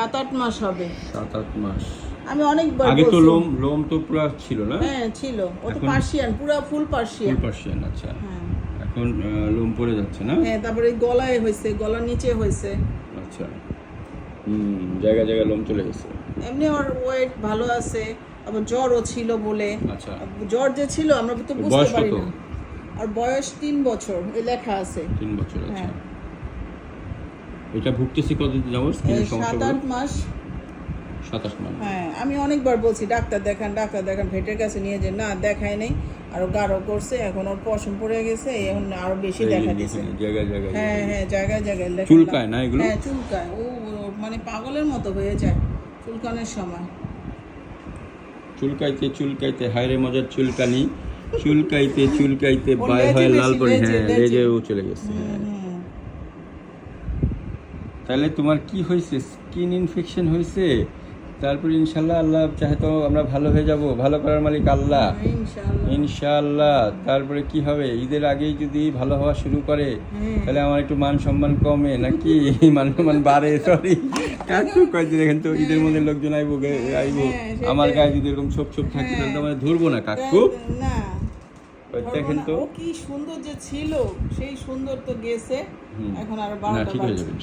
7-8 মাস হবে। 7-8 মাস। আমি অনেকবার আগে তো বলছি। লোম তো পুরো ছিল না? হ্যাঁ ছিল, ও তো পার্সিয়ান, পুরো ফুল পার্সিয়ান। ফুল পার্সিয়ান, আচ্ছা। হ্যাঁ এখন লোম পড়ে যাচ্ছে না? হ্যাঁ, তারপরে গলায় হয়েছে, গলার নিচে হয়েছে। আচ্ছা, জায়গা জায়গা লোম চলে গেছে। এমনি ওর ওয়েট ভালো আছে, আবার জ্বরও ছিল বলে। আচ্ছা, জ্বর যে ছিল আমরা তো বুঝতে বয়স পারি কত? না। আর বয়স 3 বছর, এই লেখা আছে। 3 বছর, আচ্ছা। হ্যাঁ। এটা ভুগতেছি কতদিন যাবত? এই সমস্যা 7-8 মাস। 7-8 মাস। হ্যাঁ, আমি অনেকবার বলছি ডাক্তার দেখান, ডাক্তার দেখান, ভেটের কাছে নিয়ে যে না দেখায় নেই, আরো গাঢ় করছে, এখন ওর পশম পড়ে গেছে, এখন আরো বেশি দেখা দিছে। জায়গায় জায়গায়। হ্যাঁ হ্যাঁ, জায়গায় জায়গায় লেখা। চুলকায় না এগুলো? হ্যাঁ চুলকায়, ও মানে পাগলের মতো হয়ে যায় চুলকানোর সময়। চুলকাইতে চুলকাইতে হায়রে মজার চুলকানি, চুলকাইতে চুলকাইতে বাই হয় লাল পরি। হ্যাঁ, লেজেও চলে গেছে। তাহলে তোমার কি হয়েছে? স্কিন ইনফেকশন হয়েছে। তারপর ইনশাল্লাহ আল্লাহ চাহে তো আমরা ভালো হয়ে যাব, ভালো করার মালিক আল্লাহ, ইনশাল্লাহ। তারপরে কি হবে, ঈদের আগেই যদি ভালো হওয়া শুরু করে তাহলে আমার একটু মান সম্মান কমে নাকি মান সম্মান বাড়ে? সরি কাকু কয়েকদিন দেখেন তো ঈদের মধ্যে লোকজন আইবো, আমার গায়ে যদি এরকম ছোপ ছোপ থাকে তাহলে তো আমরা ধরবো না কাকু। না দেখেন তো ও কি সুন্দর যে ছিল, সেই সুন্দর তো গেছে, এখন আর না, বারোটা ঠিক হয়ে বাজে। যাবে।